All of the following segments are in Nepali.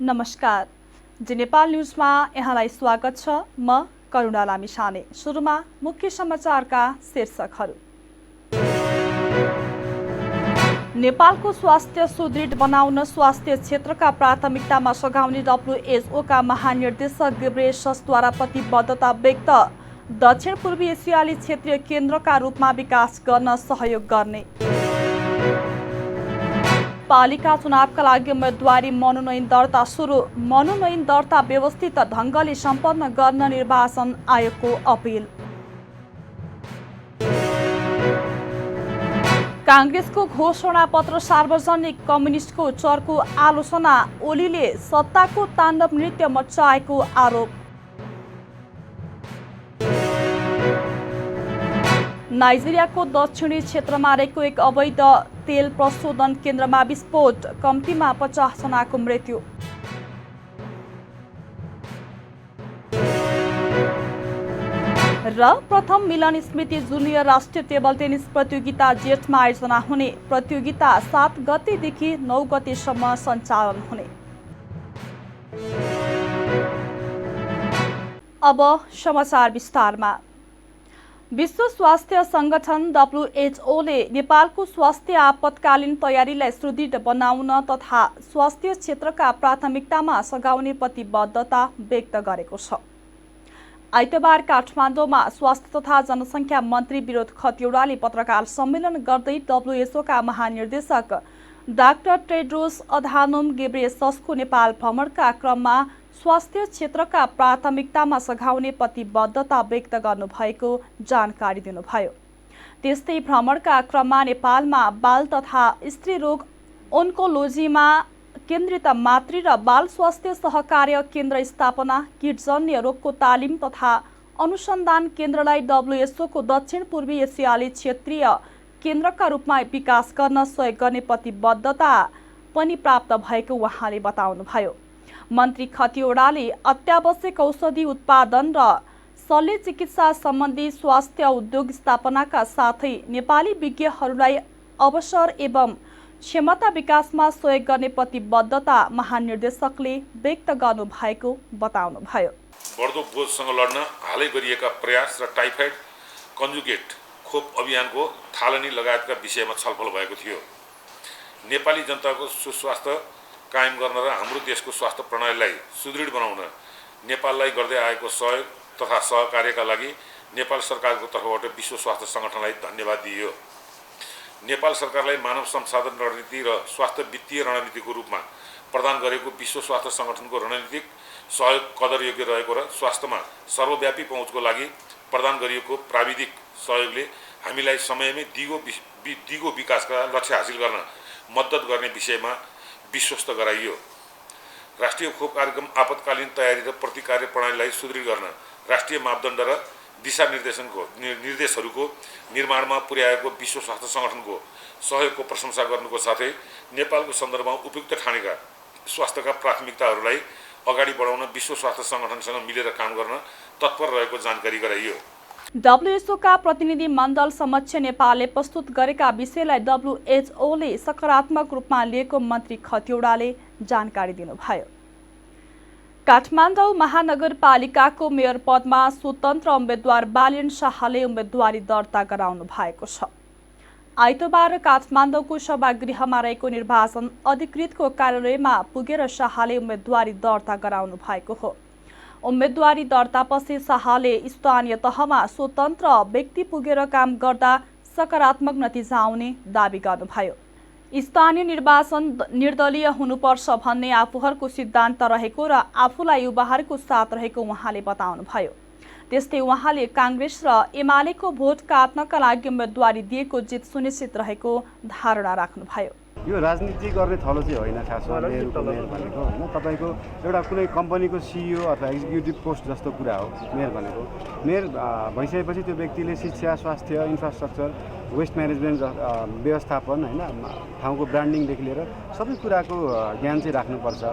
नमस्कार, जी नेपाल न्युजमा यहाँलाई स्वागत छ। म करुणा लामिछाने। सुरुमा मुख्य समाचारका शीर्षकहरू। नेपालको स्वास्थ्य सुदृढ बनाउन स्वास्थ्य क्षेत्रका प्राथमिकतामा सघाउने डब्ल्युएचओका महानिर्देशक गेब्रेयससद्वारा प्रतिबद्धता व्यक्त। दक्षिण पूर्वी एसियाली क्षेत्रीय केन्द्रका रूपमा विकास गर्न सहयोग गर्ने। पालिका चुनावका लागि उम्मेदवारी मनोनयन दर्ता सुरु। मनोनयन दर्ता व्यवस्थित ढङ्गले सम्पन्न गर्न निर्वाचन आयोगको अपिल। काङ्ग्रेसको घोषणा पत्र सार्वजनिक, कम्युनिस्टको चर्को आलोचना। ओलीले सत्ताको ताण्डव नृत्य मचाएको आरोप। नाइजेरियाको दक्षिणी क्षेत्रमा रहेको एक अवैध तेल प्रशोधन केन्द्रमा विस्फोट, कम्तीमा 50 जनाको मृत्यु। र प्रथम मिलन स्मृति जुनियर राष्ट्रिय टेबल टेनिस प्रतियोगिता जेठमा आयोजना हुने। प्रतियोगिता 7 गतेदेखि 9 गतेसम्म सञ्चालन हुने। अब समाचार विस्तारमा। विश्व स्वास्थ्य संगठन डब्ल्युएचओले नेपालको स्वास्थ्य आपतकालीन तयारीलाई सुदृढ बनाउन तथा स्वास्थ्य क्षेत्रका प्राथमिकतामा सघाउने प्रतिबद्धता व्यक्त गरेको छ। आइतबार काठमाडौँमा स्वास्थ्य तथा जनसङ्ख्या मन्त्री विनोद खतिवड़ाले पत्रकार सम्मेलन गर्दै डब्ल्युएचओका महानिर्देशक डाक्टर टेड्रोस अधानोम गेब्रेयससको नेपाल भ्रमणका क्रममा स्वास्थ्य क्षेत्रका प्राथमिकतामा सघाउने प्रतिबद्धता व्यक्त गर्नुभएको जानकारी दिनुभयो। त्यस्तै भ्रमणका क्रममा नेपालमा बाल तथा स्त्री रोग ओन्कोलोजीमा केन्द्रित मातृ र बाल स्वास्थ्य सहकार्य केन्द्र स्थापना, किटजन्य रोगको तालिम तथा अनुसन्धान केन्द्रलाई डब्ल्युएचओको दक्षिण पूर्वी एसियाली क्षेत्रीय केन्द्रका रूपमा विकास गर्न सहयोग गर्ने प्रतिबद्धता पनि प्राप्त भएको उहाँले बताउनुभयो। मन्त्री खतिवड़ाले अत्यावश्यक औषधि उत्पादन र शल्य चिकित्सा सम्बन्धी स्वास्थ्य उद्योग स्थापनाका साथै नेपाली विज्ञहरूलाई अवसर एवं क्षमता विकासमा सहयोग गर्ने प्रतिबद्धता महानिर्देशकले व्यक्त गर्नुभएको बताउनुभयो। बढ्दो बोझसँग लड्न हालै गरिएका प्रयास र टाइफाइड कन्जुगेट खोप अभियानको थालनी लगायतका विषयमा छलफल भएको थियो। नेपाली जनताको सुस्वास्थ्य कायम गर्न र हाम्रो देशको स्वास्थ्य प्रणालीलाई सुदृढ बनाउन नेपाललाई गर्दै आएको सहयोग तथा सहकार्यका लागि नेपाल सरकारको तर्फबाट विश्व स्वास्थ्य सङ्गठनलाई धन्यवाद दिइयो। नेपाल सरकारलाई मानव संसाधन रणनीति र स्वास्थ्य वित्तीय रणनीतिको रूपमा प्रदान गरेको विश्व स्वास्थ्य सङ्गठनको रणनीतिक सहयोग कदरयोग्य रहेको र स्वास्थ्यमा सर्वव्यापी पहुँचको लागि प्रदान गरिएको प्राविधिक सहयोगले हामीलाई समयमै दिगो विकासका लक्ष्य हासिल गर्न मद्दत गर्ने विषयमा विश्वस्त गराइयो। राष्ट्रिय खोप कार्यक्रम आपतकालीन तयारी र प्रतिकार प्रणालीलाई सुदृढ गर्न राष्ट्रिय मापदण्ड र निर्देशहरूको निर्माणमा पुर्याएको विश्व स्वास्थ्य सङ्गठनको सहयोगको प्रशंसा गर्नुको साथै नेपालको सन्दर्भमा उपयुक्त ठानेका स्वास्थ्यका प्राथमिकताहरूलाई अगाडि बढाउन विश्व स्वास्थ्य सङ्गठनसँग मिलेर काम गर्न तत्पर रहेको जानकारी गराइयो। डब्ल्युएचओका प्रतिनिधि मण्डल समक्ष नेपालले प्रस्तुत गरेका विषयलाई डब्ल्युएचओले सकारात्मक रूपमा लिएको मन्त्री खतिवड़ाले जानकारी दिनुभयो। काठमाडौँ महानगरपालिकाको मेयर पदमा स्वतन्त्र उम्मेद्वार बालेन शाहले उम्मेदवारी दर्ता गराउनु भएको छ। आइतबार काठमाडौँको सभागृहमा रहेको निर्वाचन अधिकृतको कार्यालयमा पुगेर शाहले उम्मेदवारी दर्ता गराउनु भएको हो। उम्मेदवारी दर्तापछि शाहले स्थानीय तहमा स्वतन्त्र व्यक्ति पुगेर काम गर्दा सकारात्मक नतिजा आउने दावी गर्नुभयो। स्थानीय निर्वाचन निर्दलीय हुनुपर्छ भन्ने आफूहरूको सिद्धान्त रहेको र आफूलाई युवाहरूको साथ रहेको उहाँले बताउनुभयो। त्यस्तै उहाँले काङ्ग्रेस र एमालेको भोट काट्नका लागि उम्मेदवारी दिएको जित सुनिश्चित रहेको धारणा राख्नुभयो। यो राजनीति गर्ने थलो चाहिँ होइन। खासमा मेयरको मेयर भनेको होइन, तपाईँको एउटा कुनै कम्पनीको सिइओ अथवा एक्जिक्युटिभ पोस्ट जस्तो कुरा हो मेयर भनेको। मेयर भइसकेपछि त्यो व्यक्तिले शिक्षा, स्वास्थ्य, इन्फ्रास्ट्रक्चर वेस्ट म्यानेजमेन्ट व्यवस्थापन होइन ठाउँको ब्रान्डिङदेखि लिएर सबै कुराको ज्ञान चाहिँ राख्नुपर्छ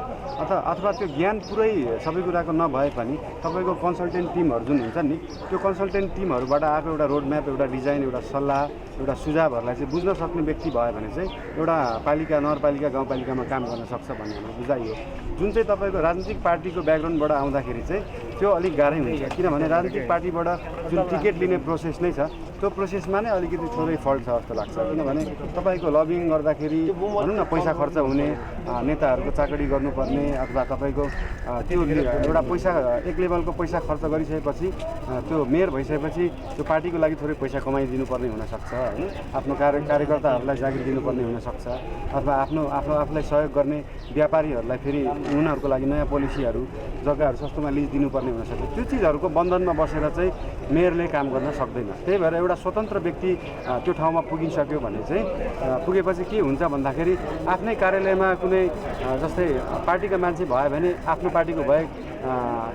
अथवा त्यो ज्ञान पुरै सबै कुराको नभए पनि तपाईँको कन्सल्टेन्ट टिमहरू जुन हुन्छ नि त्यो कन्सल्टेन्ट टिमहरूबाट आएको एउटा रोडम्याप एउटा डिजाइन एउटा सल्लाह एउटा सुझावहरूलाई चाहिँ बुझ्न सक्ने व्यक्ति भयो भने चाहिँ एउटा पालिका नगरपालिका गाउँपालिकामा काम गर्न सक्छ भन्ने हाम्रो बुझाइयो जुन चाहिँ तपाईँको राजनीतिक पार्टीको ब्याकग्राउन्डबाट आउँदाखेरि चाहिँ त्यो अलिक गाह्रै हुन्छ किनभने राजनीतिक पार्टीबाट जुन टिकट लिने प्रोसेस नै छ त्यो प्रोसेसमा नै अलिकति थोरै फल्ट छ जस्तो लाग्छ किनभने तपाईँको लबिङ गर्दाखेरि भनौँ न पैसा खर्च हुने नेताहरूको चाकरी गर्नुपर्ने अथवा तपाईँको त्यो एउटा पैसा एक लेभलको पैसा खर्च गरिसकेपछि त्यो मेयर भइसकेपछि त्यो पार्टीको लागि थोरै पैसा कमाइदिनु पर्ने हुनसक्छ होइन आफ्नो कार्यकर्ताहरूलाई जागिर दिनुपर्ने हुनसक्छ अथवा आफूलाई सहयोग गर्ने व्यापारीहरूलाई फेरि उनीहरूको लागि नयाँ पोलिसीहरू जग्गाहरू सस्तोमा लिज दिनुपर्ने हुनसक्छ त्यो चिजहरूको बन्धनमा बसेर चाहिँ मेयरले काम गर्न सक्दैन त्यही भएर एउटा स्वतन्त्र व्यक्ति त्यो ठाउँमा पुगिसक्यो भने चाहिँ पुगेपछि के हुन्छ भन्दाखेरि आफ्नै कार्यालयमा कुनै जस्तै पार्टीका मान्छे भयो भने आफ्नो पार्टीको भए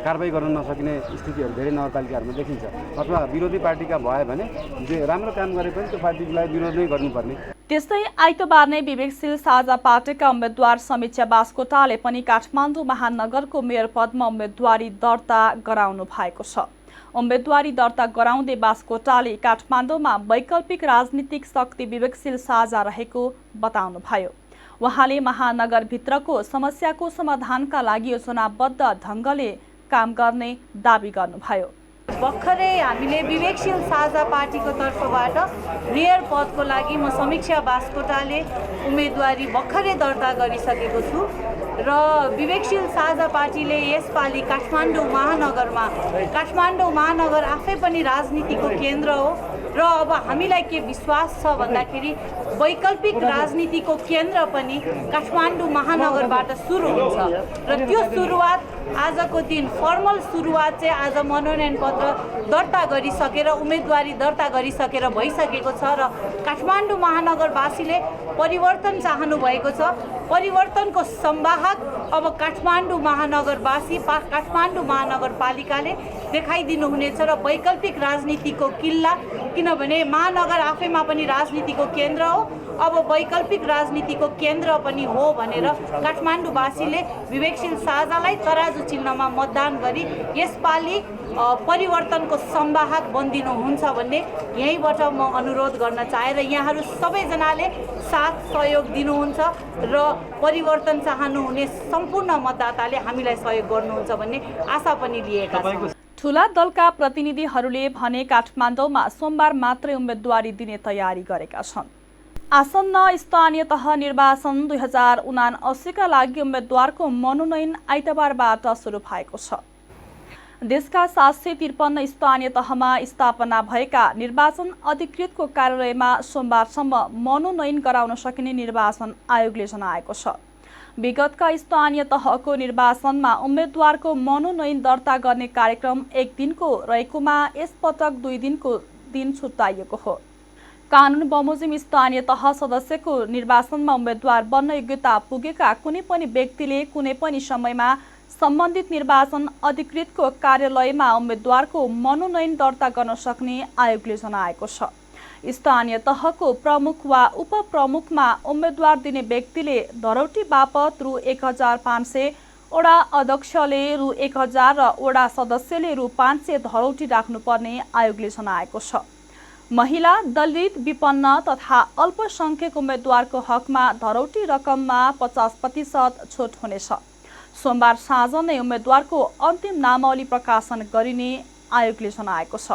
कारबाही गर्न नसकिने स्थितिहरू धेरै नगरपालिकाहरूमा देखिन्छ अथवा विरोधी पार्टीका भयो भने जे राम्रो काम गरे पनि त्यो पार्टीलाई विरोध नै गर्नुपर्ने। त्यस्तै आइतबार नै विवेकशील साझा पार्टीका उम्मेद्वार समीक्षा बास्कोटाले पनि काठमाडौँ महानगरको मेयर पदमा उम्मेदवारी दर्ता गराउनु भएको छ। उम्मेदवारी दर्ता गराउँदै बास्कोटाले काठमाडौँमा वैकल्पिक राजनीतिक शक्ति विवेकशील साझा रहेको बताउनुभयो। उहाँले महानगरभित्रको समस्याको समाधानका लागि योजनाबद्ध ढङ्गले काम गर्ने दाबी गर्नुभयो। भर्खरै हामीले विवेकशील साझा पार्टीको तर्फबाट मेयर पदको लागि म समीक्षा बास्कोटाले उम्मेदवारी भर्खरै दर्ता गरिसकेको छु र विवेकशील साझा पार्टीले यसपालि काठमाडौँ महानगर आफै पनि राजनीतिको केन्द्र हो र अब हामीलाई के विश्वास छ भन्दाखेरि वैकल्पिक राजनीतिको केन्द्र पनि काठमाडौँ महानगरबाट सुरु हुन्छ र त्यो सुरुवात आजको दिन फर्मल सुरुवात चाहिँ आज मनोनयन पत्र दर्ता गरिसकेर उम्मेदवारी दर्ता गरिसकेर भइसकेको छ र काठमाडौँ महानगरवासीले परिवर्तन चाहनु भएको छ। परिवर्तनको संवाहक अब काठमाडौँ महानगरवासी काठमाडौँ महानगरपालिकाले देखाइदिनु हुनेछ र वैकल्पिक राजनीतिको किल्ला किनभने महानगर आफैमा पनि राजनीतिको केन्द्र हो अब वैकल्पिक राजनीतिको केन्द्र पनि हो भनेर काठमाडौँवासीले विवेकशील साझालाई तराजु चिन्हमा मतदान गरी यसपालि परिवर्तनको संवाहक बनिदिनुहुन्छ भन्ने यहीँबाट म अनुरोध गर्न चाहे र यहाँहरू सबैजनाले साथ सहयोग दिनुहुन्छ र परिवर्तन चाहनुहुने सम्पूर्ण मतदाताले हामीलाई सहयोग गर्नुहुन्छ भन्ने आशा पनि लिएका छौँ। ठूला दलका प्रतिनिधिहरूले भने काठमाडौँमा सोमबार मात्रै उम्मेदवारी दिने तयारी गरेका छन्। आसन्न स्थानीय तह निर्वाचन 2079 का लागि उम्मेदवारको मनोनयन आइतबारबाट सुरु भएको छ। देशका 753 स्थानीय तहमा स्थापना भएका निर्वाचन अधिकृतको कार्यालयमा सोमबारसम्म मनोनयन गराउन सकिने निर्वाचन आयोगले जनाएको छ। विगतका स्थानीय तहको निर्वाचनमा उम्मेदवारको मनोनयन दर्ता गर्ने कार्यक्रम 1 दिनको रहेकोमा यसपटक 2 दिनको दिन छुट्याइएको हो। कानुन बमोजिम स्थानीय तह सदस्यको निर्वाचनमा उम्मेदवार बन्न योग्यता पुगेका कुनै पनि व्यक्तिले कुनै पनि समयमा सम्बन्धित निर्वाचन अधिकृतको कार्यालयमा उम्मेदवारको मनोनयन दर्ता गर्न सक्ने आयोगले जनाएको छ। स्थानीय तहको प्रमुख वा उपप्रमुखमा उम्मेदवार दिने व्यक्तिले धरौटी बापत रु 1500, वडा अध्यक्षले रु 1000 र वडा सदस्यले रु 500 धरौटी राख्नुपर्ने आयोगले जनाएको छ। महिला, दलित, विपन्न तथा अल्पसंख्यक उम्मेदवारको हकमा धरौटी रकममा 50% छुट हुनेछ। सोमबार साँझ नै उम्मेदवारको अन्तिम नामावली प्रकाशन गरिने आयोगले जनाएको छ।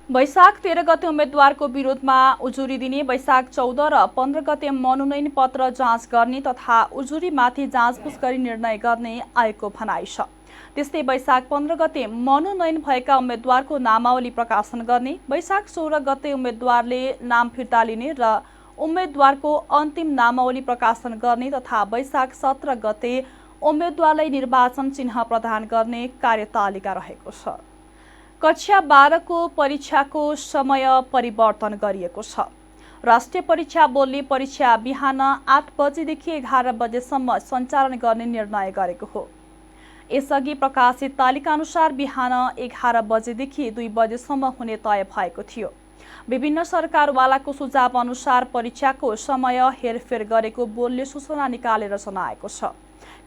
वैशाख 13 गते उम्मेदवारको विरोधमा उजुरी दिने, वैशाख 14 र 15 गते मनोनयन पत्र जाँच गर्ने तथा उजुरीमाथि जाँचबुझ गरी निर्णय गर्ने आयोगको भनाइ छ। त्यस्तै वैशाख 15 गते मनोनयन भएका उम्मेदवारको नामावली प्रकाशन गर्ने, वैशाख 16 गते उम्मेदवारले नाम फिर्ता लिने र उम्मेदवारको अन्तिम नामावली प्रकाशन गर्ने तथा वैशाख 17 गते उम्मेदवारलाई निर्वाचन चिन्ह प्रदान गर्ने कार्यतालिका रहेको छ। कक्षा 12 को परीक्षाको समय परिवर्तन गरिएको छ। राष्ट्रिय परीक्षा बोर्डले परीक्षा बिहान 8 बजेदेखि 11 बजेसम्म सञ्चालन गर्ने निर्णय गरेको हो। यसअघि प्रकाशित तालिका अनुसार बिहान 11 बजेदेखि 2 बजेसम्म हुने तय भएको थियो। विभिन्न सरकारवालाको सुझाव अनुसार परीक्षाको समय हेरफेर गरेको बोर्डले सूचना निकालेर जनाएको छ।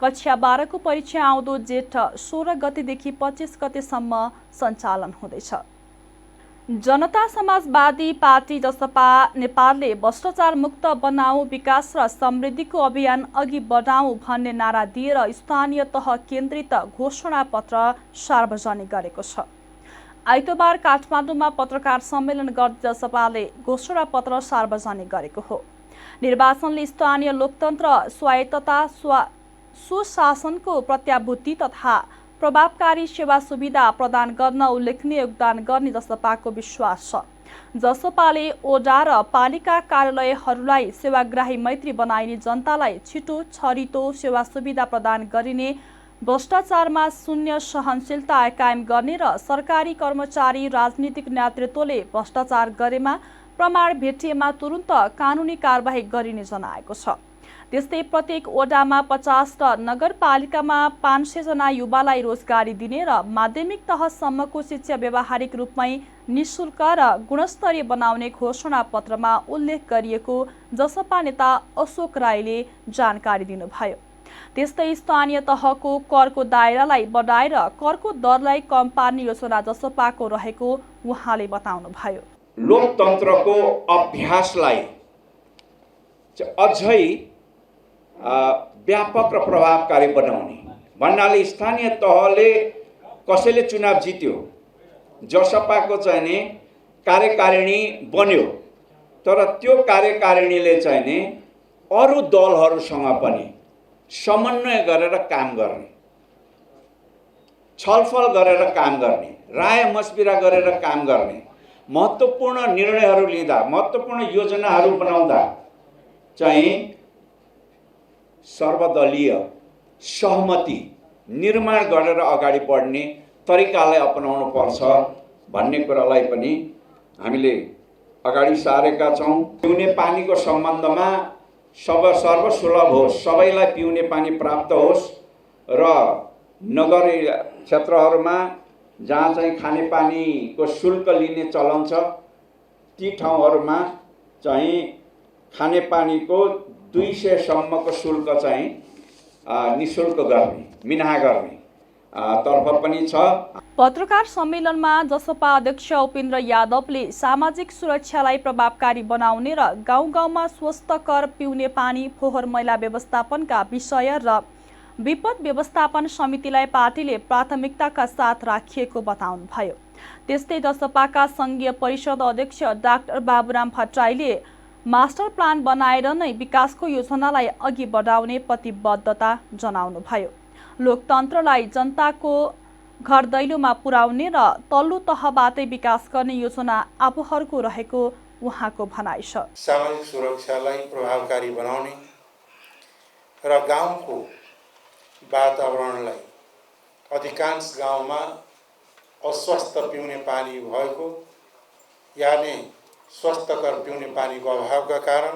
कक्षा 12 को परीक्षा आउँदो जेठ 16 गतेदेखि 25 गतेसम्म सञ्चालन हुँदैछ। जनता समाजवादी पार्टी जसपा नेपालले भ्रष्टाचार मुक्त बनाऊ, विकास र समृद्धिको अभियान अघि बढाऊ भन्ने नारा दिएर स्थानीय तह केन्द्रित घोषणापत्र सार्वजनिक गरेको छ। आइतबार काठमाडौँमा पत्रकार सम्मेलन गर्दै जसपाले घोषणापत्र सार्वजनिक गरेको हो। निर्वाचनले स्थानीय लोकतन्त्र, स्वायत्तता, सुशासनको प्रत्याभूति तथा प्रभावकारी सेवा सुविधा प्रदान गर्न उल्लेखनीय योगदान गर्ने जसपाको विश्वास छ। जसपाले ओडा र पालिका कार्यालयहरूलाई सेवाग्राही मैत्री बनाइने, जनतालाई छिटो छरितो सेवा सुविधा प्रदान गरिने, भ्रष्टाचारमा शून्य सहनशीलता कायम गर्ने र सरकारी कर्मचारी राजनीतिक नेतृत्वले भ्रष्टाचार गरेमा प्रमाण भेटिएमा तुरुन्त कानुनी कारबाही गरिने जनाएको छ। त्यस्तै प्रत्येक ओडामा 50 र नगरपालिकामा 500 जना युवालाई रोजगारी दिने र माध्यमिक तहसम्मको शिक्षा व्यावहारिक रूपमै निःशुल्क र गुणस्तरीय बनाउने घोषणापत्रमा उल्लेख गरिएको जसपा नेता अशोक राईले जानकारी दिनुभयो। त्यस्तै स्थानीय तहको करको दायरालाई बढाएर करको दरलाई कम पार्ने योजना जसपाको रहेको उहाँले बताउनुभयो। लोकतन्त्रको अभ्यासलाई अझै व्यापक र प्रभावकारी बनाउने भन्नाले स्थानीय तहले कसैले चुनाव जित्यो, जसपाको चाहिँ नि कार्यकारिणी बन्यो, तर त्यो कार्यकारिणीले चाहिँ नि अरू दलहरूसँग पनि समन्वय गरेर काम गर्ने, छलफल गरेर काम गर्ने, राय मशविरा गरेर काम गर्ने, महत्त्वपूर्ण निर्णयहरू लिँदा, महत्त्वपूर्ण योजनाहरू बनाउँदा चाहिँ सर्वदलीय सहमति निर्माण गरेर अगाडि बढ्ने तरिकालाई अपनाउनु पर्छ भन्ने कुरालाई पनि हामीले अगाडि सारेका छौँ। पिउने पानीको सम्बन्धमा सर्वसुलभ होस्, सबैलाई पिउने पानी प्राप्त होस् र नगरीय क्षेत्रहरूमा जहाँ चाहिँ खानेपानीको शुल्क लिने चलन छ ती ठाउँहरूमा चाहिँ खानेपानीको 200 सम्मको शुल्क चाहिँ निःशुल्क गर्ने, मिनाहा गर्ने तर्फ पनि छ। पत्रकार सम्मेलनमा जसपा अध्यक्ष उपेन्द्र यादवले सामाजिक सुरक्षालाई प्रभावकारी बनाउने र गाउँ गाउँमा स्वस्थकर पिउने पानी, फोहोर मैला व्यवस्थापनका विषय र विपद व्यवस्थापन समितिलाई पार्टीले प्राथमिकताका साथ राखिएको बताउनुभयो। त्यस्तै जसपाका संघीय परिषद अध्यक्ष डाक्टर बाबुराम भट्टराईले मास्टर प्लान बनाएर नै विकासको योजनालाई अघि बढाउने प्रतिबद्धता जनाउनुभयो। लोकतन्त्रलाई जनताको घर दैलोमा पुर्याउने र तल्लो तहबाटै विकास गर्ने योजना आफूहरूको रहेको उहाँको भनाइ छ। सामाजिक सुरक्षालाई प्रभावकारी बनाउने र गाउँको वातावरणलाई, अधिकांश गाउँमा अस्वस्थ पिउने पानी भएको यानि स्वस्थकर पिउने पानीको अभावका कारण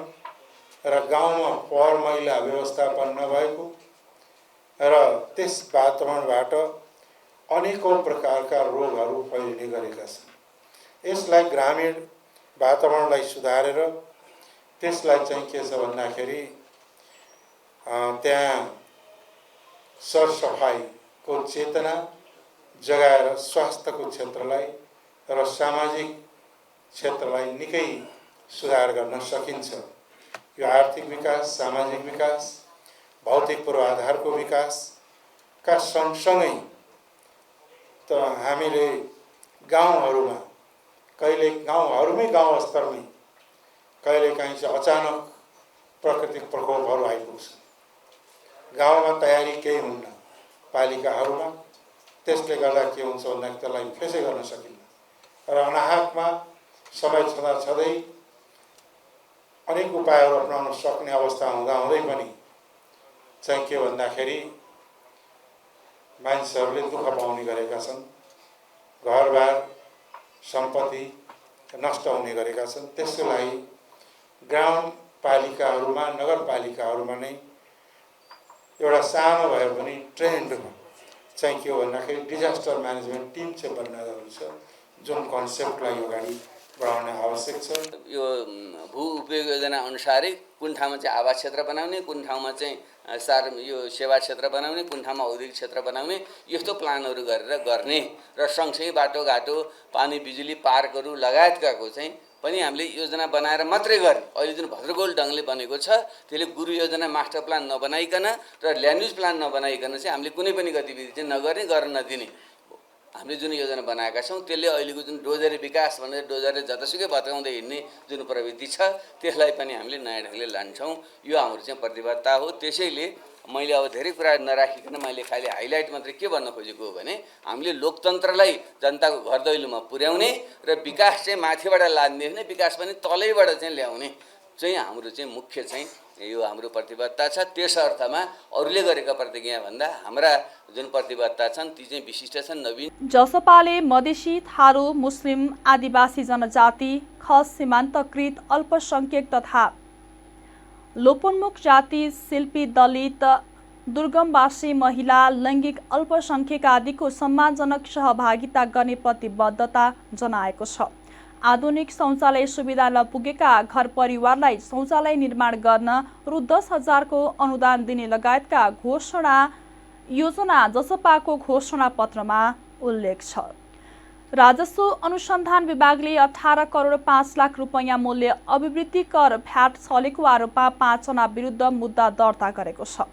र गाउँमा फोहोर मैला व्यवस्थापन नभएको र त्यस वातावरणबाट अनेकौं प्रकारका रोगहरू फैलिने गरेका छन्। यसलाई ग्रामीण वातावरणलाई सुधारेर त्यसलाई चाहिँ के छ भन्दाखेरि त्यहाँ सरसफाइको चेतना जगाएर स्वास्थ्यको क्षेत्रलाई र सामाजिक क्षेत्रलाई निकै सुधार गर्न सकिन्छ। यो आर्थिक विकास, सामाजिक विकास, भौतिक पूर्वाधारको विकासका सँगसँगै त हामीले गाउँहरूमा कहिले गाउँ स्तरमै कहिलेकाहीँ चाहिँ अचानक प्राकृतिक प्रकोपहरू आइपुग्छ। गाउँमा तयारी केही हुन्न पालिकाहरूमा, त्यसले गर्दा के हुन्छ भन्दा त्यसलाई फेसै गर्न सकिन्न र अनाहकमा समय छँदै अनेक उपायहरू अपनाउन सक्ने अवस्था हुँदाहुँदै पनि चाहिँ के भन्दाखेरि मानिसहरूले दुःख पाउने गरेका छन्, घरबार सम्पत्ति नष्ट हुने गरेका छन्। त्यसको लागि ग्रामपालिकाहरूमा, नगरपालिकाहरूमा नै एउटा सानो भए पनि ट्रेन्डमा चाहिँ के हो भन्दाखेरि डिजास्टर म्यानेजमेन्ट टिम चाहिँ बन्न जरुरी छ, जुन कन्सेप्टलाई अगाडि बढाउन आवश्यक छ। यो भू उपयोग योजना अनुसारै कुन ठाउँमा चाहिँ आवास क्षेत्र बनाउने, कुन ठाउँमा चाहिँ यो सेवा क्षेत्र बनाउने, कुन ठाउँमा औद्योगिक क्षेत्र बनाउने, यस्तो प्लानहरू गरेर गर्ने र सँगसँगै बाटोघाटो, पानी बिजुली पार्कहरू लगायतकाको चाहिँ पनि हामीले योजना बनाएर मात्रै गर्ने। अहिले जुन भद्रगोल ढङ्गले बनेको छ त्यसले गुरु योजना मास्टर प्लान नबनाइकन र ल्यान्ड युज प्लान नबनाइकन चाहिँ हामीले कुनै पनि गतिविधि चाहिँ नगर्ने, गर्न नदिने हामीले जुन योजना बनाएका छौँ त्यसले अहिलेको जुन डोजरे विकास भनेर डोजरले जतासुकै भत्काउँदै हिँड्ने जुन प्रवृत्ति छ त्यसलाई पनि हामीले नयाँ ढङ्गले लान्छौँ। यो हाम्रो चाहिँ प्रतिबद्धता हो। त्यसैले मैले अब धेरै कुरा नराखिकन मैले खालि हाइलाइट मात्रै के भन्न खोजेको हो भने हामीले लोकतन्त्रलाई जनताको घर दैलोमा पुर्याउने र विकास चाहिँ माथिबाट लाद्ने होइन, विकास पनि तलैबाट चाहिँ ल्याउने चाहिँ हाम्रो चाहिँ मुख्य चाहिँ यो हाम्रो प्रतिबद्धता छ। त्यस अर्थमा अरूले गरेका प्रतिज्ञाभन्दा हाम्रा जुन प्रतिबद्धता छन् ती चाहिँ विशिष्ट छन्। नवीन जसपाले मधेसी, थारू, मुस्लिम, आदिवासी जनजाति, खस, सीमान्तकृत, अल्पसंख्यक तथा लोपोन्मुख जाति, शिल्पी, दलित, दुर्गमवासी, महिला, लैङ्गिक अल्पसंख्यक आदिको सम्मानजनक सहभागिता गर्ने प्रतिबद्धता जनाएको छ। आधुनिक शौचालय सुविधा नपुगेका घर परिवारलाई शौचालय निर्माण गर्न रु 10,000 को अनुदान दिने लगायतका योजना जसपाको घोषणा पत्रमा उल्लेख छ। राजस्व अनुसन्धान विभागले 18 करोड 5 लाख रुपैयाँ मूल्य अभिवृद्धि कर भ्याट छलेको आरोपमा 5 जना विरुद्ध मुद्दा दर्ता गरेको छ।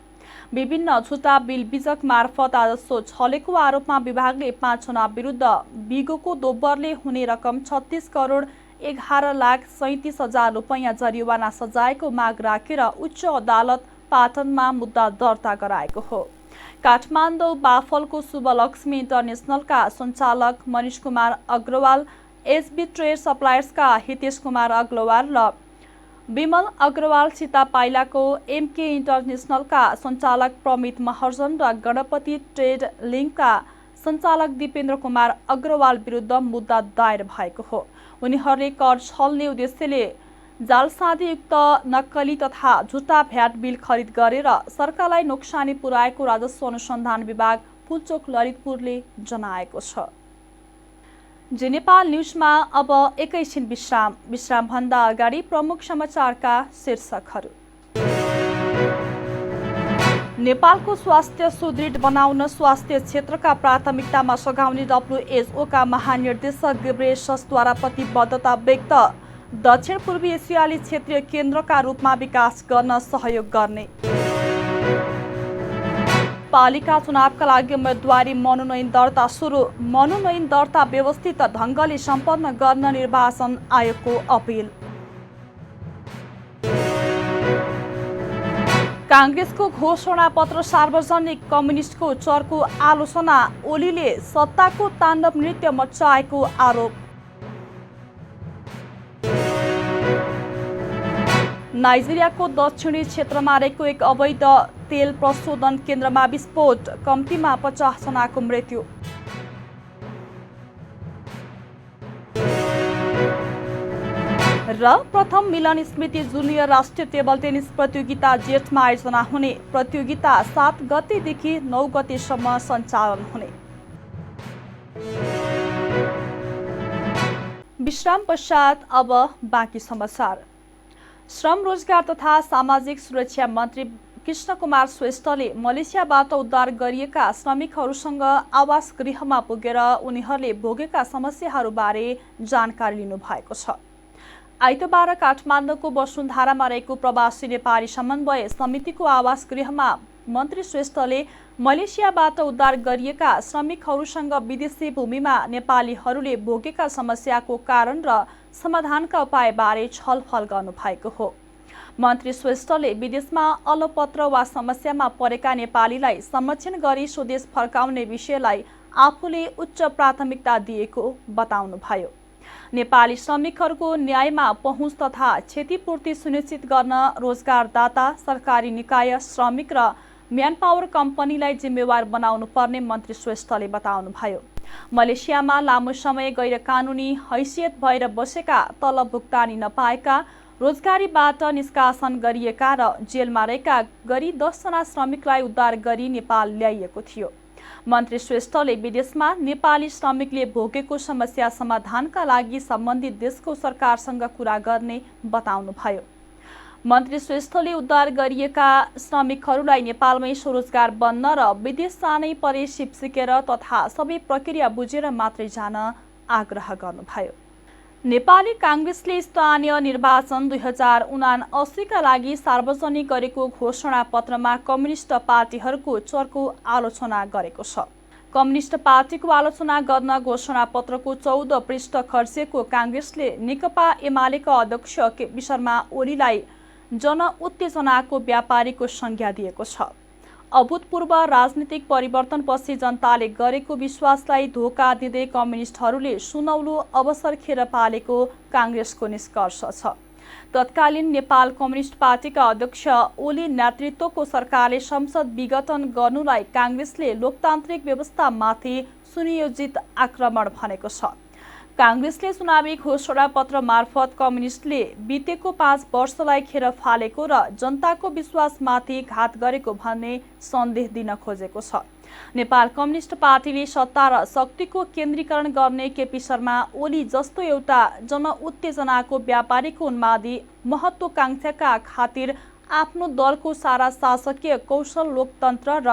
विभिन्न झुटा बिल बिजक मार्फत राजस्व छलेको आरोपमा विभागले 5 जना विरुद्ध बिगोको दोब्बरले हुने रकम 36 करोड 11 लाख 37 हजार रुपैयाँ जरिवाना सजायको माग राखेर उच्च अदालत पाटनमा मुद्दा दर्ता गराएको हो। काठमाडौँ बाफलको शुभलक्ष्मी इन्टरनेसनलका सञ्चालक मनिष कुमार अग्रवाल, एसबी ट्रेड सप्लायर्सका हितेश कुमार अग्रवाल र विमल अग्रवाल, सीतापाइलाको एमके इन्टरनेसनलका सञ्चालक प्रमित महर्जन र गणपति ट्रेड लिङ्कका सञ्चालक दिपेन्द्र कुमार अग्रवाल विरुद्ध मुद्दा दायर भएको हो। उनीहरूले कर छल्ने उद्देश्यले जालसाधीयुक्त नक्कली तथा झुटा भ्याट बिल खरिद गरेर सरकारलाई नोक्सानी पुर्याएको राजस्व अनुसन्धान विभाग पुल्चोक ललितपुरले जनाएको छ। जी नेपाल न्युजमा अब एकैछिन विश्रामभन्दा अगाडि प्रमुख समाचारका शीर्षकहरू। नेपालको स्वास्थ्य सुदृढ बनाउन स्वास्थ्य क्षेत्रका प्राथमिकतामा सघाउने WHOका महानिर्देशक गेब्रेयससद्वारा प्रतिबद्धता व्यक्त। दक्षिण पूर्वी एसियाली क्षेत्रीय केन्द्रका रूपमा विकास गर्न सहयोग गर्ने। पालिका चुनावका लागि उम्मेदवारी मनोनयन दर्ता सुरु। मनोनयन दर्ता व्यवस्थित ढङ्गले सम्पन्न गर्न निर्वाचन आयोगको अपिल। काङ्ग्रेसको घोषणा पत्र सार्वजनिक, कम्युनिस्टको चर्को आलोचना। ओलीले सत्ताको ताण्डव नृत्य मचाएको आरोप। नाइजेरियाको दक्षिणी क्षेत्रमा रहेको एक अवैध तेल प्रशोधन केन्द्रमा विस्फोट, कम्तीमा 50 जनाको मृत्यु। र प्रथम मिलन स्मृति जुनियर राष्ट्रिय टेबल टेनिस प्रतियोगिता जेठमा आयोजना हुने। प्रतियोगिता 7 गतेदेखि 9 गतेसम्म सञ्चालन हुने। विश्राम पश्चात अब बाँकी समाचार। श्रम, रोजगार तथा सामाजिक सुरक्षा मन्त्री कृष्ण कुमार श्रेष्ठले मलेसियाबाट उद्धार गरिएका श्रमिकहरूसँग आवास गृहमा पुगेर उनीहरूले भोगेका समस्याहरूबारे जानकारी लिनुभएको छ। आइतबार काठमाडौँको वसुन्धरामा रहेको प्रवासी नेपाली समन्वय समितिको आवास गृहमा मन्त्री श्रेष्ठले मलेसियाबाट उद्धार गरिएका श्रमिकहरूसँग विदेशी भूमिमा नेपालीहरूले भोगेका समस्याको कारण र समाधानका उपायबारे छलफल गर्नुभएको हो। मन्त्री श्रेष्ठले विदेशमा अलपत्र वा समस्यामा परेका नेपालीलाई संरक्षण गरी स्वदेश फर्काउने विषयलाई आफूले उच्च प्राथमिकता दिएको बताउनुभयो। नेपाली श्रमिकहरूको न्यायमा पहुँच तथा क्षतिपूर्ति सुनिश्चित गर्न रोजगारदाता, सरकारी निकाय, श्रमिक र म्यानपावर कम्पनीलाई जिम्मेवार बनाउनु पर्ने मन्त्री श्रेष्ठले बताउनुभयो। मलेसियामा लामो समय गैर कानुनी हैसियत भएर बसेका, तलब भुक्तानी नपाएका, रोजगारीबाट निष्कासन गरिएका र जेलमा रहेका गरी 10 जना श्रमिकलाई उद्धार गरी नेपाल ल्याइएको थियो। मन्त्री श्रेष्ठले विदेशमा नेपाली श्रमिकले भोगेको समस्या समाधानका लागि सम्बन्धित देशको सरकारसँग कुरा गर्ने बताउनुभयो। मन्त्री श्रेष्ठले उद्धार गरिएका श्रमिकहरूलाई नेपालमै स्वरोजगार बन्न र विदेश जानै परे सिप सिकेर तथा सबै प्रक्रिया बुझेर मात्रै जान आग्रह गर्नुभयो। नेपाली काङ्ग्रेसले स्थानीय निर्वाचन 2079 का लागि सार्वजनिक गरेको घोषणा पत्रमा कम्युनिस्ट पार्टीहरूको चर्को आलोचना गरेको छ। कम्युनिस्ट पार्टीको आलोचना गर्न घोषणा पत्रको 14 पृष्ठ खर्चेको काङ्ग्रेसले नेकपा एमालेका अध्यक्ष केपी शर्मा ओलीलाई जनउत्तेजनाको व्यापारीको संज्ञा दिएको छ। अभूतपूर्व राजनीतिक परिवर्तनपछि जनताले गरेको विश्वासलाई धोका दिँदै कम्युनिस्टहरूले सुनौलो अवसर खेर पालेको काङ्ग्रेसको निष्कर्ष छ। तत्कालीन नेपाल कम्युनिस्ट पार्टीका अध्यक्ष ओली नेतृत्वको सरकारले संसद विघटन गर्नुलाई काङ्ग्रेसले लोकतान्त्रिक व्यवस्थामाथि सुनियोजित आक्रमण भनेको छ। काङ्ग्रेसले चुनावी घोषणा पत्र मार्फत कम्युनिस्टले बितेको 5 वर्षलाई खेर फालेको र जनताको विश्वासमाथि घात गरेको भन्ने सन्देश दिन खोजेको छ। नेपाल कम्युनिस्ट पार्टीले सत्ता र शक्तिको केन्द्रीकरण गर्ने केपी शर्मा ओली जस्तो एउटा जनउत्तेजनाको व्यापारीको उन्मादी महत्त्वाकांक्षाका खातिर आफ्नो दलको सारा शासकीय कौशल लोकतन्त्र र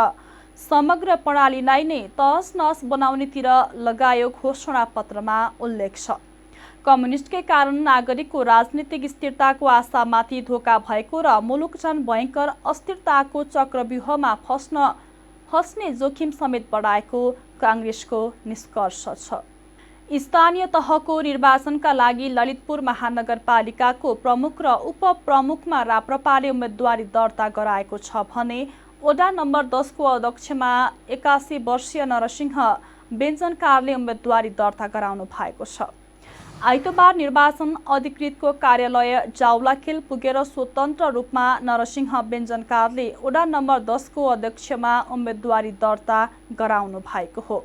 समग्र प्रणालीलाई नै तहस नहस बनाउनेतिर लगायो घोषणा पत्रमा उल्लेख छ। कम्युनिस्टकै कारण नागरिकको राजनीतिक स्थिरताको आशामाथि धोका भएको र मुलुक झन भयङ्कर अस्थिरताको चक्रव्यूहमा फस्ने जोखिम समेत बढाएको काङ्ग्रेसको निष्कर्ष छ। स्थानीय तहको निर्वाचनका लागि ललितपुर महानगरपालिकाको प्रमुख र उपप्रमुखमा राप्रपाले उम्मेदवारी दर्ता गराएको छ भने वडा नम्बर 10 को अध्यक्षमा 81 वर्षीय नरसिंह बेन्जनकारले उम्मेदवारी दर्ता गराउनु भएको छ। आइतबार निर्वाचन अधिकृतको कार्यालय जाउलाखेल पुगेर स्वतन्त्र रूपमा नरसिंह बेन्जनकारले वडा नम्बर 10 को अध्यक्षमा उम्मेदवारी दर्ता गराउनु भएको हो।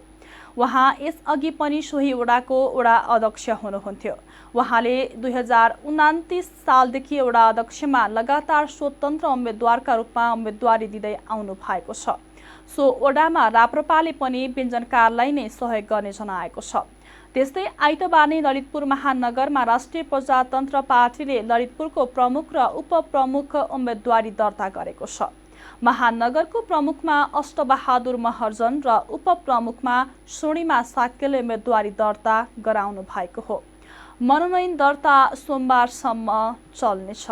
उहाँ यसअघि पनि सोही वडाको वडा अध्यक्ष हुनुहुन्थ्यो। उहाँले 2029 सालदेखि वडा अध्यक्षमा लगातार स्वतन्त्र उम्मेदवारका रूपमा उम्मेदवारी दिँदै आउनु भएको छ। सो वडामा राप्रपाले पनि बेन्जनकारलाई नै सहयोग गर्ने जनाएको छ। त्यस्तै आइतबार नै ललितपुर महानगरमा राष्ट्रिय प्रजातन्त्र पार्टीले ललितपुरको प्रमुख र उपप्रमुख उम्मेदवारी दर्ता गरेको छ। महानगरको प्रमुखमा अष्टबहादुर महर्जन र उपप्रमुखमा स्वर्णिमा साक्यले उम्मेदवारी दर्ता गराउनु भएको हो। मनोनयन दर्ता सोमबारसम्म चल्नेछ।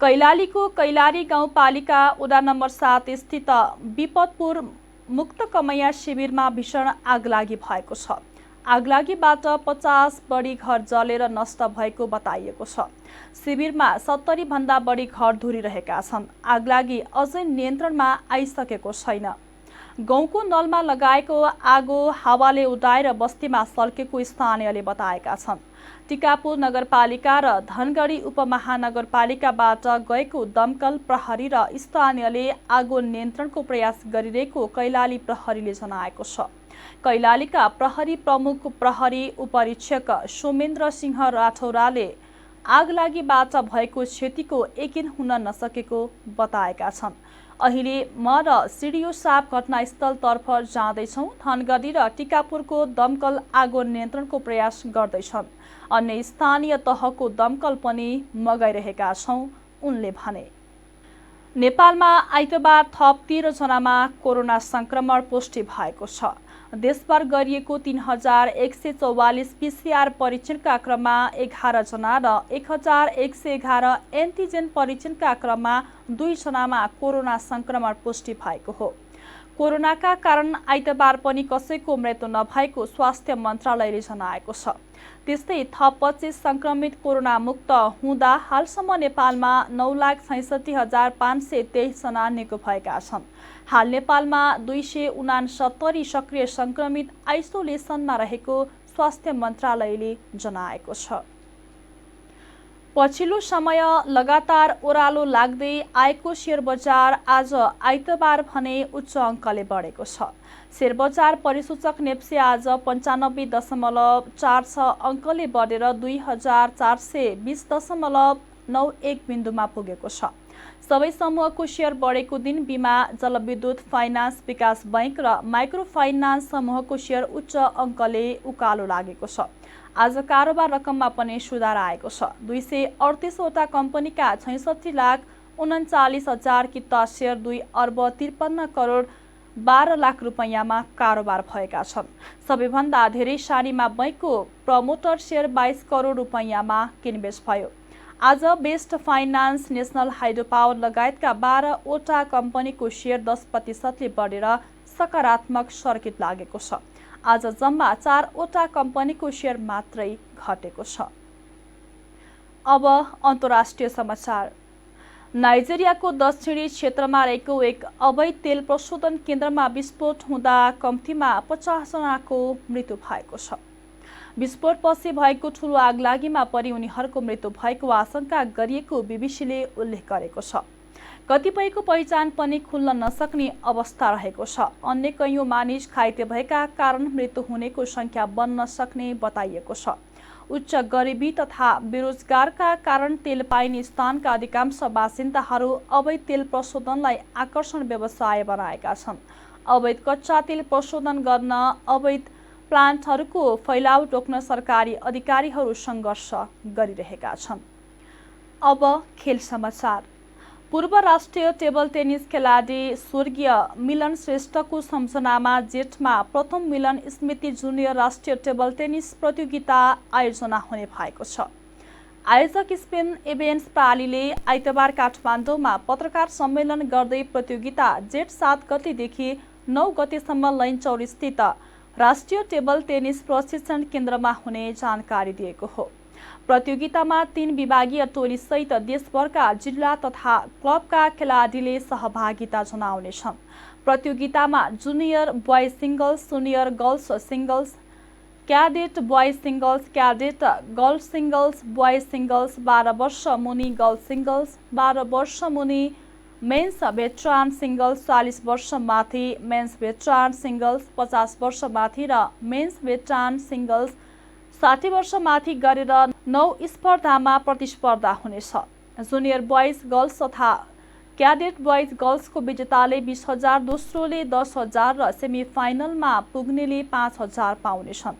कैलालीको कैलाली गाउँपालिका वडा नम्बर 7 स्थित विपदपुर मुक्त कमैया शिविरमा भीषण आगलागी भएको छ। आगलागीबाट 50 बढी घर जलेर नष्ट भएको बताइएको छ। शिविरमा 70 भन्दा बढी घर धुरिरहेका छन्। आगलागी अझै नियन्त्रणमा आइसकेको छैन। गाउँको नलमा लगाएको आगो हावाले उडाएर बस्तीमा सल्केको स्थानीयले बताएका छन्। टिकापुर नगरपालिका र धनगढी उपमहानगरपालिकाबाट गएको दमकल प्रहरी र स्थानीयले आगो नियन्त्रणको प्रयास गरिरहेको कैलाली प्रहरीले जनाएको छ। कैलालीका प्रहरी प्रमुख प्रहरी उपरीक्षक सोमेन्द्र सिंह राठौराले आगलागीबाट भएको क्षतिको यकिन हुन नसकेको बताएका छन्। अहिले म र सिडिओ साहब घटनास्थलतर्फ जाँदैछौँ। धनगढी र टिकापुरको दमकल आगो नियन्त्रणको प्रयास गर्दैछन्। अन्य स्थानीय तहको दमकल पनि मगाइरहेका छौँ उनले भने। नेपालमा आइतबार थप 13 जनामा कोरोना संक्रमण पुष्टि भएको छ। देशभर गरिएको 3144 पीसीआर परीक्षणका क्रममा 11 जना र 1111 एन्टिजेन परीक्षणका क्रममा 2 जनामा कोरोना संक्रमण पुष्टि भएको हो। कोरोनाका कारण आइतबार पनि कसैको मृत्यु नभएको स्वास्थ्य मन्त्रालयले जनाएको छ। त्यस्तै थप 25 संक्रमित कोरोना मुक्त हुँदा हालसम्म नेपालमा 9,66,523 जना निको भएका छन्। हाल नेपालमा 269 सक्रिय संक्रमित आइसोलेसनमा रहेको स्वास्थ्य मन्त्रालयले जनाएको छ। पछिल्लो समय लगातार ओह्रालो लाग्दै आएको शेयर बजार आज आइतबार भने उच्च अङ्कले बढेको छ। शेयर बजार परिसूचक नेप्से आज 95.46 अङ्कले बढेर 2420.91 बिन्दुमा पुगेको छ। सबै समूहको सेयर बढेको दिन बीमा, जलविद्युत, फाइनान्स, विकास बैंक र माइक्रो फाइनान्स समूहको सेयर उच्च अङ्कले उकालो लागेको छ। आज कारोबार रकममा पनि सुधार आएको छ। 238 वटा कम्पनीका 66,39,000 किता सेयर 2 अर्ब 53 करोड 12 लाख रुपैयाँमा कारोबार भएका छन्। सबैभन्दा धेरै सानीमा बैंकको प्रमोटर सेयर 22 करोड रुपैयाँमा किनबेच भयो। आज best finance, national hydro power लगायतका 12 वटा कम्पनीको सेयर 10% बढेर सकारात्मक सर्किट लागेको छ। आज जम्मा 4 वटा कम्पनीको सेयर मात्रै घटेको छ। अब अन्तर्राष्ट्रिय समाचार। नाइजेरियाको दक्षिणी क्षेत्रमा रहेको एक अवैध तेल प्रशोधन केन्द्रमा विस्फोट हुँदा कम्तीमा 50 जनाको मृत्यु भएको छ। विस्फोटपछि भएको ठूलो आगलागीमा परि उनीहरूको मृत्यु भएको आशंका गरिएको बीबीसीले उल्लेख गरेको छ। कतिपयको पहिचान पनि खुल्न नसक्ने अवस्था रहेको छ। अन्य कैयौं मानिस घाइते भएका कारण मृत्यु हुनेको संख्या बन्न सक्ने बताइएको छ। उच्च गरिबी तथा बेरोजगारका कारण तेल पाइने स्थानका अधिकांश बासिन्दाहरू अवैध तेल प्रशोधनलाई आकर्षण व्यवसाय बनाएका छन्। अवैध कच्चा तेल प्रशोधन गर्न अवैध प्लान्टहरूको फैलाव रोक्न सरकारी अधिकारीहरू सङ्घर्ष गरिरहेका छन्। अब खेल समाचार। पूर्व राष्ट्रिय टेबल टेनिस खेलाडी स्वर्गीय मिलन श्रेष्ठको सम्झनामा जेठमा प्रथम मिलन स्मृति जुनियर राष्ट्रिय टेबल टेनिस प्रतियोगिता आयोजना हुने भएको छ। आयोजक स्पेन इभेन्ट्स प्रालीले आइतबार काठमाडौँमा पत्रकार सम्मेलन गर्दै प्रतियोगिता जेठ 7 गतेदेखि 9 गतेसम्म लैनचौर स्थित राष्ट्रिय टेबल टेनिस प्रशिक्षण केन्द्रमा हुने जानकारी दिएको हो। प्रतियोगितामा 3 विभागीय टोली सहित देशभरका जिल्ला तथा क्लबका खेलाडीले सहभागिता जनाउनेछन्। प्रतियोगितामा junior boy singles, junior girls singles, cadet boy singles, cadet girls singles, boy singles, 12 वर्ष मुनि गर्ल्स सिंगल्स, 12 वर्ष मुनि मेन्स भेटरान सिंगल्स, 40 वर्ष माथि मेन्स भेटरान सिंगल्स, 50 वर्ष माथि र मेन्स भेटरान सिंगल्स, 60 वर्ष माथि गरेर 9 स्पर्धामा प्रतिस्पर्धा हुनेछ। जुनियर बोइज गर्ल्स तथा क्याडेट बोइज गर्ल्सको विजेताले 20,000, दोस्रोले 10,000 र सेमी फाइनलमा पुग्नेले 5,000 पाउनेछन्।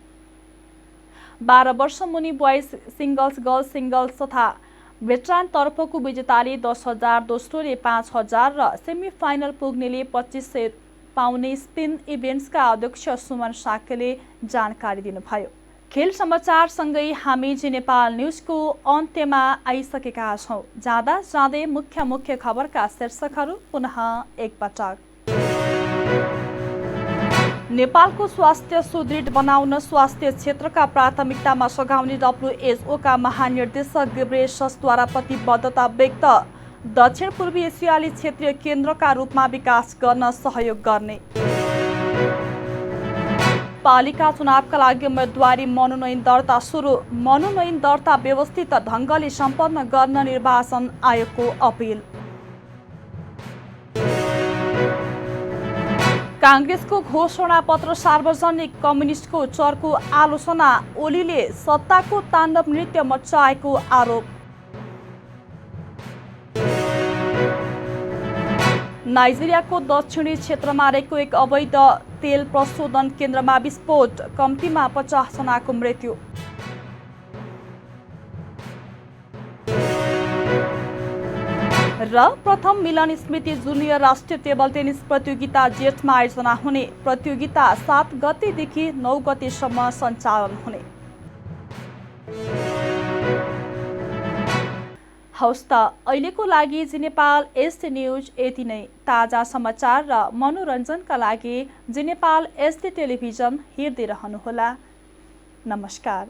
12 वर्ष मुनि बोइज सिंगल्स, गर्ल्स सिंगल्स तथा भेटरान तर्फको विजेताले 10,000, दोस्रोले 5,000 र सेमी फाइनल पुग्नेले 2,500 पाउने स्पेन इभेन्ट्सका अध्यक्ष सुमन साकेले जानकारी दिनुभयो। खेल समाचारसँगै हामी जी नेपाल न्युजको अन्त्यमा आइसकेका छौँ। जाँदा जाँदै मुख्य खबरका शीर्षकहरू पुनः एकपटक। नेपालको स्वास्थ्य सुदृढ बनाउन स्वास्थ्य क्षेत्रका प्राथमिकतामा सघाउने WHO का महानिर्देशक गेब्रेयेससद्वारा प्रतिबद्धता व्यक्त। दक्षिण पूर्वी एसियाली क्षेत्रीय केन्द्रका रूपमा विकास गर्न सहयोग गर्ने। पालिका चुनावका लागि उम्मेदवारी मनोनयन दर्ता सुरु। मनोनयन दर्ता व्यवस्थित ढङ्गले सम्पन्न गर्न निर्वाचन आयोगको अपिल। काङ्ग्रेसको घोषणा पत्र सार्वजनिक, कम्युनिस्टको चर्को आलोचना। ओलीले सत्ताको ताण्डव नृत्य मचाएको आरोप। नाइजेरियाको दक्षिणी क्षेत्रमा रहेको एक अवैध तेल प्रशोधन केन्द्रमा विस्फोट, कम्तीमा 50 जनाको मृत्यु। र प्रथम मिलन स्मृति जुनियर राष्ट्रिय टेबल टेनिस प्रतियोगिता जेठमा आयोजना हुने। प्रतियोगिता 7 गतेदेखि 9 गतेसम्म सञ्चालन हुने। हवस् त अहिलेको लागि जी नेपाल एसडी न्युज यति नै। ताजा समाचार र मनोरञ्जनका लागि जी नेपाल एसडी टेलिभिजन हेर्दै रहनुहोला। नमस्कार।